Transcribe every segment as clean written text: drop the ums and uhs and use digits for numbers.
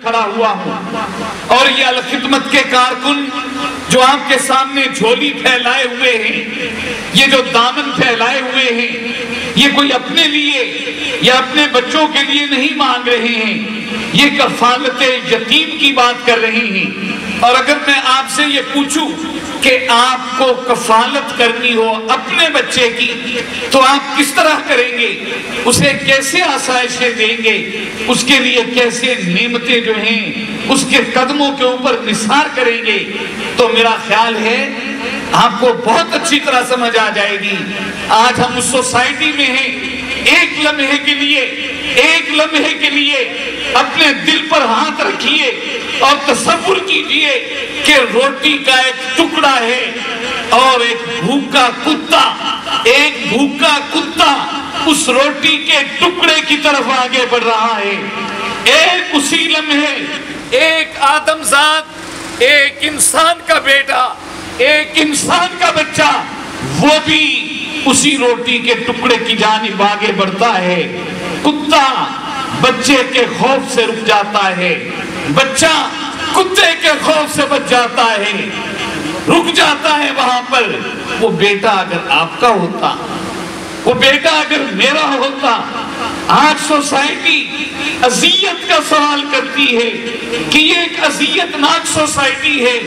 کھڑا ہوا ہوں اور یہ الخدمت کے کارکن جو آپ کے سامنے جھولی پھیلائے ہوئے ہیں، یہ جو دامن پھیلائے ہوئے ہیں، یہ کوئی اپنے لیے یا اپنے بچوں کے لیے نہیں مانگ رہے ہیں، یہ کفالت یتیم کی بات کر رہے ہیں۔ اور اگر میں آپ سے یہ پوچھوں کہ آپ کو کفالت کرنی ہو اپنے بچے کی تو آپ کس طرح کریں گے؟ اسے کیسے آسائشیں دیں گے؟ اس کے لیے کیسے نعمتیں جو ہیں اس کے قدموں کے اوپر نثار کریں گے؟ تو میرا خیال ہے آپ کو بہت اچھی طرح سمجھ آ جائے گی۔ آج ہم اس سوسائٹی میں ہیں، ایک لمحے کے لیے اپنے دل پر ہاتھ رکھیے اور تصور کیجئے کہ روٹی کا ایک ٹکڑا ہے اور ایک بھوکا کتا اس روٹی کے ٹکڑے کی طرف آگے بڑھ رہا ہے۔ ایک اسی لمحے ایک آدمزاد، ایک انسان کا بیٹا، ایک انسان کا بچہ، وہ بھی اسی روٹی کے ٹکڑے کی جانب آگے بڑھتا ہے۔ کتا بچے کے خوف سے رک جاتا ہے، بچہ کتے کے خوف سے بچ جاتا ہے، رک جاتا ہے وہاں پر۔ وہ بیٹا اگر آپ کا ہوتا، وہ بیٹا اگر میرا ہوتا۔ آج سوسائٹی اذیت کا سوال کرتی ہے کہ یہ ایک اذیت ناک سوسائٹی ہے۔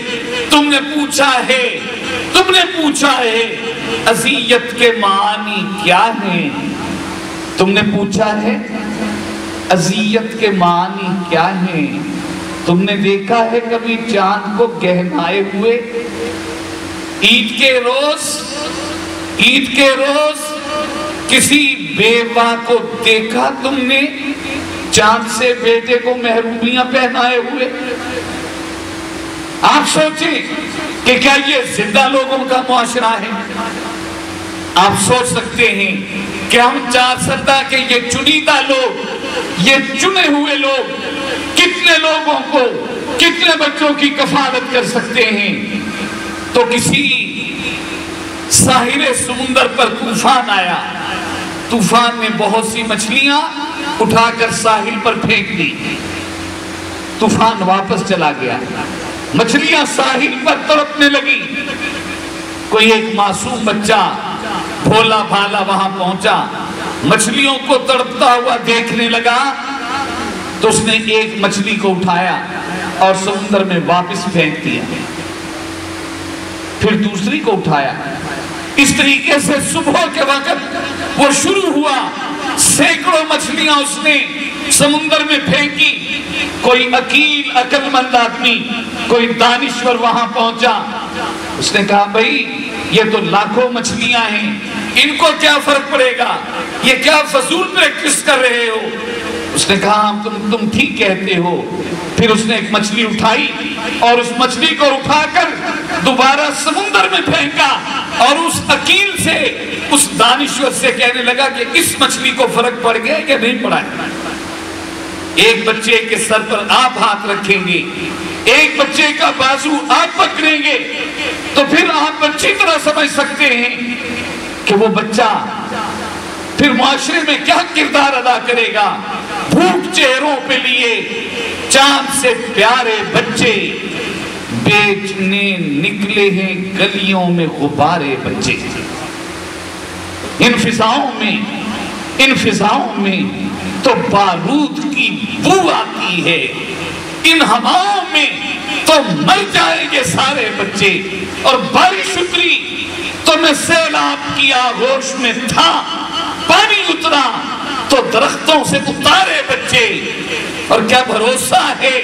تم نے پوچھا ہے اذیت کے معنی کیا ہیں؟ تم نے پوچھا ہے اذیت کے معنی کیا ہیں؟ تم نے دیکھا ہے کبھی چاند کو گہنائے ہوئے؟ عید کے روز کسی بیوہ کو دیکھا تم نے چاند سے بیٹے کو محرومیاں پہنائے ہوئے؟ آپ سوچیں کہ کیا یہ زندہ لوگوں کا معاشرہ ہے؟ آپ سوچ سکتے ہیں کہ ہم چاہ سکتا کہ یہ چنیدہ لوگ، یہ چنے ہوئے لوگ کتنے لوگوں کو، کتنے بچوں کی کفالت کر سکتے ہیں؟ تو کسی ساحل سمندر پر طوفان آیا، طوفان نے بہت سی مچھلیاں اٹھا کر ساحل پر پھینک دی، طوفان واپس چلا گیا، مچھلیاں ساحل پر تڑپنے لگی۔ کوئی ایک معصوم بچہ بھولا بھالا وہاں پہنچا، مچھلیوں کو تڑپتا ہوا دیکھنے لگا تو اس نے ایک مچھلی کو اٹھایا اور سمندر میں واپس پھینک دیا، پھر دوسری کو اٹھایا۔ اس طریقے سے صبح کے وقت وہ شروع ہوا، سینکڑوں مچھلیاں اس نے سمندر میں پھینکی۔ کوئی عقیل عقل مند آدمی، کوئی دانشور وہاں پہنچا، اس نے کہا بھائی یہ تو لاکھوں مچھلیاں ہیں، ان کو کیا فرق پڑے گا؟ یہ کیا فضول پریکٹس کر رہے ہو؟ اس نے کہا تم ٹھیک کہتے ہو۔ پھر اس نے ایک مچھلی اٹھائی اور اس مچھلی کو اٹھا کر دوبارہ سمندر میں پھینکا اور اس عقیل سے، اس دانشور سے کہنے لگا کہ اس مچھلی کو فرق پڑ گیا کہ نہیں پڑا ہے؟ ایک بچے کے سر پر آپ ہاتھ رکھیں گے، ایک بچے کا بازو آپ پکڑیں گے تو پھر آپ اچھی طرح سمجھ سکتے ہیں کہ وہ بچہ پھر معاشرے میں کیا کردار ادا کرے گا۔ بھوک چہروں پہ لیے چاند سے پیارے بچے، بیچنے نکلے ہیں گلیوں میں غبارے بچے۔ ان فضاؤں میں تو بارود کی بو آتی ہے، ان ہواؤں میں تو مر جائیں گے سارے بچے۔ اور بارش اتری تو میں سیلاب کی آغوش میں تھا، پانی اترا تو درختوں سے اتارے بچے۔ اور کیا بھروسہ ہے،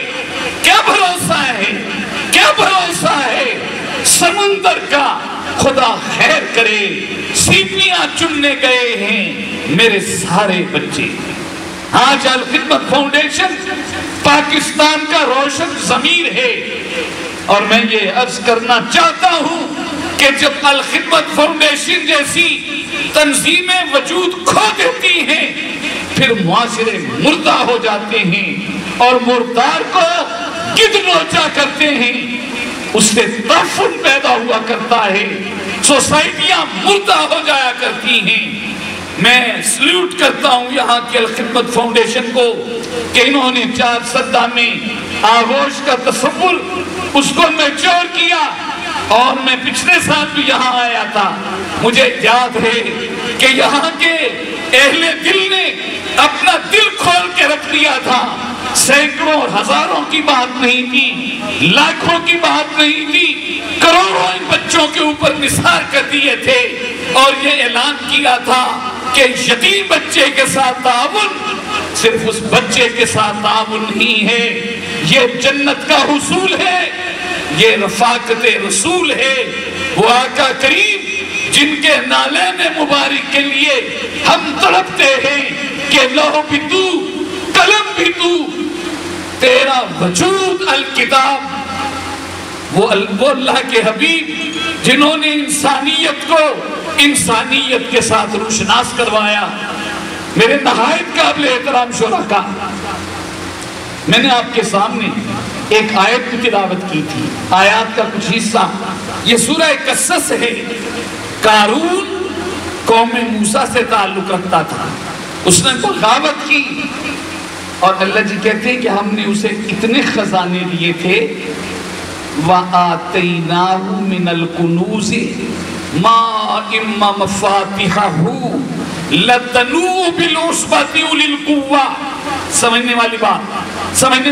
کیا بھروسہ ہے، کیا بھروسہ ہے سمندر کا؟ خدا خیر کرے، سیپیاں چننے گئے ہیں میرے سارے بچے۔ آج الخدمت فاؤنڈیشن پاکستان کا روشن ضمیر ہے، اور میں یہ عرض کرنا چاہتا ہوں کہ جب الخدمت فاؤنڈیشن جیسی تنظیمیں وجود کھو دیتی ہیں پھر معاشرے مردہ ہو جاتے ہیں اور مردار کو گدھ نوچا کرتے ہیں، اس سے تعفن پیدا ہوا کرتا ہے، سوسائٹیاں مردہ ہو جایا کرتی ہیں۔ میں سلیوٹ کرتا ہوں یہاں کی الخدمت فاؤنڈیشن کو کہ انہوں نے 4 سدہ میں آغوش کا تصور اس کو میچور کیا، اور میں پچھلے سال بھی یہاں آیا تھا، مجھے یاد ہے کہ یہاں کے اہل دل نے اپنا دل کھول کے رکھ دیا تھا، سینکڑوں اور ہزاروں کی بات نہیں تھی، لاکھوں کی بات نہیں تھی، کروڑوں ان بچوں کے اوپر نثار کر دیے تھے، اور یہ اعلان کیا تھا کہ یتیم بچے کے ساتھ تعاون صرف اس بچے کے ساتھ تعاون نہیں ہے، یہ جنت کا حصول ہے، یہ رفاقت رسول ہے، وہ آقا کریم جن کے نالین مبارک کے لیے ہم تڑپتے ہیں کہ لوح بھی تو، قلم بھی تو، تیرا وجود الکتاب۔ وہ اللہ کے حبیب جنہوں نے انسانیت کو انسانیت کے ساتھ روشناس کروایا۔ میرے نہایت قابل احترام شرکا، میں نے آپ کے سامنے ایک آیت کی تلاوت کی تھی، آیات کا کچھ حصہ، یہ سورہ قصص ہے۔ قارون قوم موسیٰ سے تعلق رکھتا تھا، اس نے بغاوت کی، اور اللہ جی کہتے ہیں کہ ہم نے اسے اتنے خزانے دیے تھے، وَآتَيْنَاهُ مِنَ الْكُنُوزِ مَا إِمَّا مَفَاتِحَهُ لَتَنُوءُ بِالْعُصْبَةِ أُولِي الْقُوَّةِ۔ سمجھنے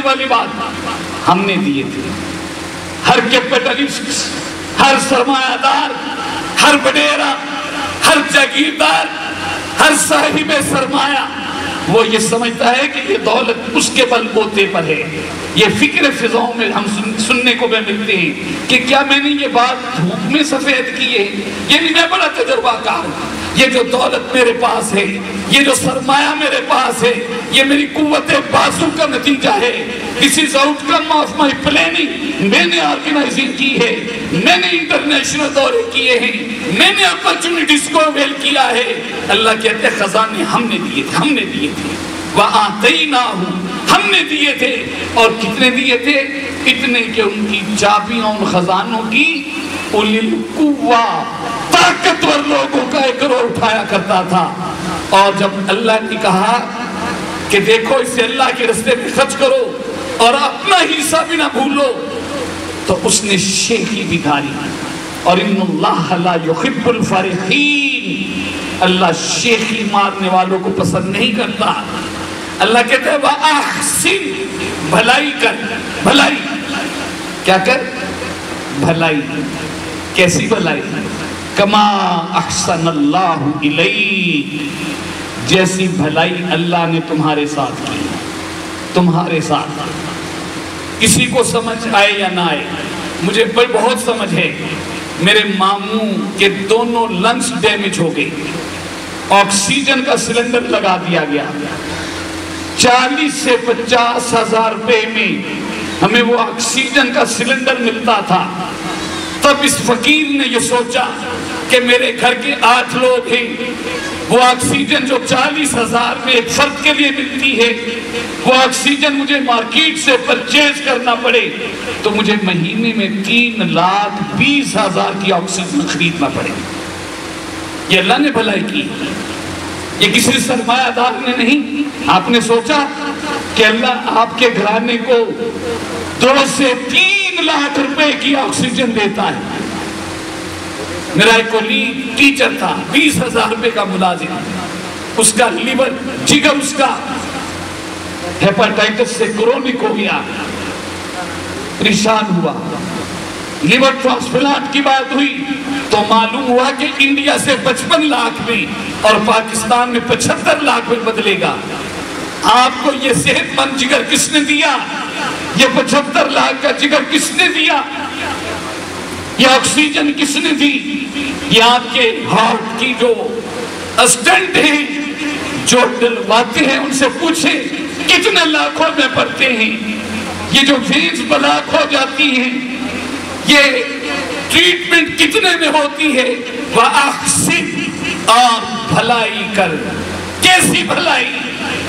والی بات ہم نے دیے تھے۔ ہر کیپٹلسٹ، ہر سرمایہ دار، ہر وڈیرا، ہر جاگیردار، ہر صاحب سرمایہ، وہ یہ سمجھتا ہے کہ یہ دولت اس کے بل بوتے پر ہے۔ یہ فکر فضاؤں میں ہم سننے کو ملتے ہیں کہ کیا میں نے یہ بات دھوپ میں سفید کی ہے، یعنی میں بڑا تجربہ کار ہوں، یہ جو دولت میرے پاس ہے، یہ جو سرمایہ میرے پاس ہے، یہ میری قوت بازو کا نتیجہ ہے۔ This is outcome of my planning۔ میں نے آرگنائزنگ کی ہے، میں نے انٹرنیشنل دورے کیے ہیں، میں نے اپرچونٹیز کو اویل کیا ہے۔ اللہ کہتے ہیں خزانے ہم نے دیے تھے، ہم نے دیے تھے، وَآتَيْنَاهُ ہم نے دیے تھے، اور کتنے دیے تھے؟ اتنے کہ ان کی چابیاں ان خزانوں کی اُولی القوہ، طاقتور لوگوں کا ایک گروہ اٹھایا کرتا تھا۔ اور جب اللہ نے کہا کہ دیکھو اسے اللہ کے راستے میں خرچ کرو اور اپنا حصہ بھی نہ بھولو، تو اس نے شیخی بھی دھاری، اور ان اللہ لا یحب الفرحین، اللہ شیخی مارنے والوں کو پسند نہیں کرتا۔ اللہ کہتا ہے وَأَحْسِن، بھلائی کر، بھلائی کیا کر؟ بھلائی۔ کیسی بھلائی؟ کما احسن اللہ الیک، جیسی بھلائی اللہ نے تمہارے ساتھ کی، تمہارے ساتھ۔ کسی کو سمجھ آئے یا نہ آئے، مجھے بہت سمجھ ہے۔ میرے ماموں کے دونوں لنگز ڈیمیج ہو گئے، آکسیجن کا سلنڈر لگا دیا گیا، 40 سے 50 ہزار روپے میں ہمیں وہ آکسیجن کا سلنڈر ملتا تھا۔ تب اس فقیر نے یہ سوچا کہ میرے گھر کے 8 لوگ ہیں، وہ آکسیجن جو 40 ہزار میں ایک فرد کے لیے ملتی ہے، وہ آکسیجن مجھے مارکیٹ سے پرچیز کرنا پڑے تو مجھے مہینے میں 3,20,000 کی آکسیجن خریدنا پڑے۔ یہ اللہ نے بھلائی کی، یہ کسی سرمایہ دار نے نہیں۔ آپ نے سوچا کہ اللہ آپ کے گھرانے کو 2 سے 3 لاکھ روپے کی آکسیجن دیتا ہے۔ میرا ایک کولیگ ٹیچر تھا، 20,000 روپے کا ملازم، اس کا لیور، جگر اس کا ہیپاٹائٹس سے کرونک ہو گیا، پریشان ہوا۔ لیور ٹرانسپلانٹ کی بات ہوئی تو معلوم ہوا کہ انڈیا سے 55 لاکھ میں اور پاکستان میں 75 لاکھ میں بدلے گا۔ آپ کو یہ صحت مند جگر کس نے دیا؟ یہ 75 لاکھ کا جگر کس نے دیا؟ یہ آکسیجن کس نے دی؟ یہ آپ کے ہارٹ کی جو اسٹنٹ ہیں، جو ڈلواتے ہیں، ان سے پوچھیں کتنے لاکھوں میں پڑتے ہیں۔ یہ جو وینز بلاک ہو جاتی ہیں، یہ ٹریٹمنٹ کتنے میں ہوتی ہے؟ وَأَحْسِن، اور بھلائی کر۔ کیسی بھلائی؟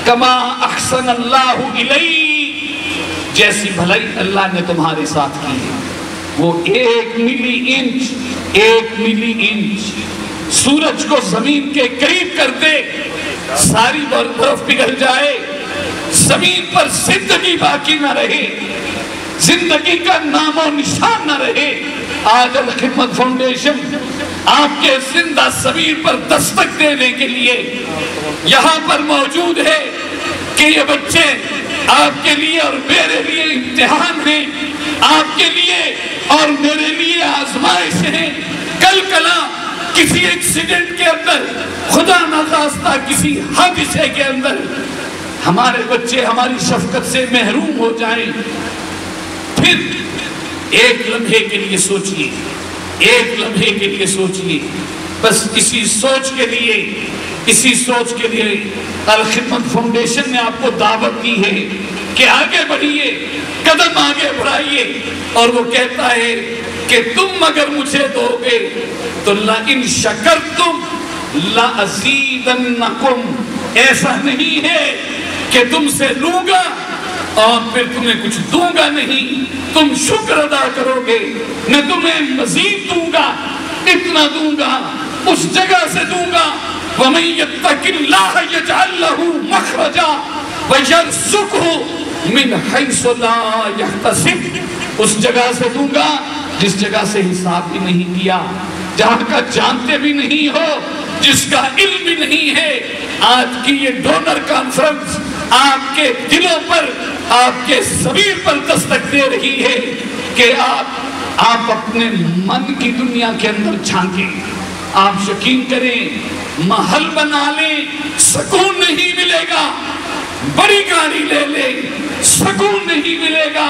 کما احسن اللہ الیک، جیسی بھلائی اللہ نے تمہارے ساتھ کی ہے۔ وہ 1 ملی انچ سورج کو زمین کے قریب کر دے، ساری برف پگھل جائے، زمین پر زندگی باقی نہ رہے، زندگی کا نام و نشان نہ رہے، آج الخدمت فاؤنڈیشن آپ کے زندہ ضمیر پر دستک دینے کے لیے یہاں پر موجود ہے کہ یہ بچے آپ کے لیے اور میرے لیے امتحان ہیں، آپ کے لیے اور میرے لیے آزمائش ہیں۔ کل کلا کسی ایکسیڈنٹ کے اندر، خدا نخواستہ کسی حادثے کے اندر ہمارے بچے ہماری شفقت سے محروم ہو جائیں، پھر ایک لمحے کے لیے سوچئے، ایک لمحے کے لیے سوچئے، بس اسی سوچ کے لیے الخدمت فاؤنڈیشن نے آپ کو دعوت دی ہے کہ آگے بڑھیے، قدم آگے بڑھائیے، اور وہ کہتا ہے کہ تم اگر مجھے دو گے تو لَإِن شَكَرْتُمْ لَأَزِيدَنَّكُمْ، ایسا نہیں ہے کہ تم سے لوں گا اور پھر تمہیں کچھ دوں گا نہیں، تم شکر ادا کرو گے، میں تمہیں مزید دوں گا، اتنا دوں گا، اس جگہ سے دوں گا۔ وَمَن يَتَّقِ اللَّهَ يَجْعَل لَّهُ مَخْرَجًا وَيَرْزُقْهُ مِنْ حَيْثُ لَا يَحْتَسِبُ، اس جگہ سے دوں گا جس جگہ سے حساب بھی نہیں کیا، جہاں کا جانتے بھی نہیں ہو، جس کا علم بھی نہیں ہے۔ آج کی یہ ڈونر کانفرنس آپ کے دلوں پر، آپ کے ضمیر پر دستک دے رہی ہے کہ آپ اپنے من کی دنیا کے اندر جھانکیں، آپ یقین کریں، محل بنا لیں، سکون نہیں ملے گا، بڑی گاڑی لے لیں، سکون نہیں ملے گا،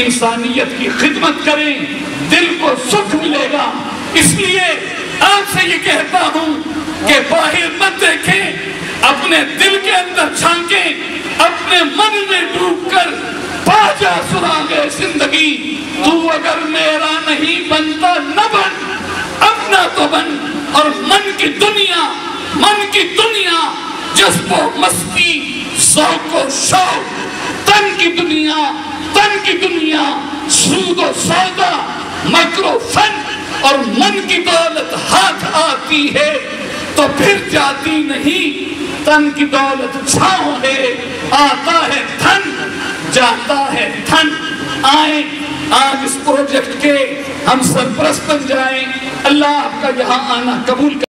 انسانیت کی خدمت کریں، دل کو سکھ ملے گا۔ اس لیے آپ سے یہ کہتا ہوں کہ باہر مت دیکھیں، اپنے دل کے اندر جھانکیں، اپنے من میں ڈوب کر پا جا سراغ زندگی۔ تو اگر میرا نہیں بنتا نہ بن، اپنا تو بن، اور من کی دنیا، جذب و مستی، ذوق و شوق، تن کی دنیا، سود و سودا، مکر و فن، اور من کی دولت ہاتھ آتی ہے تو پھر جاتی نہیں۔ تن کی دولت چھاؤں ہے، آتا ہے دھن، جاتا ہے دھن۔ آئیں آج اس پروجیکٹ کے ہم سرپرست بن جائیں، اللہ آپ کا یہاں آنا قبول کریں۔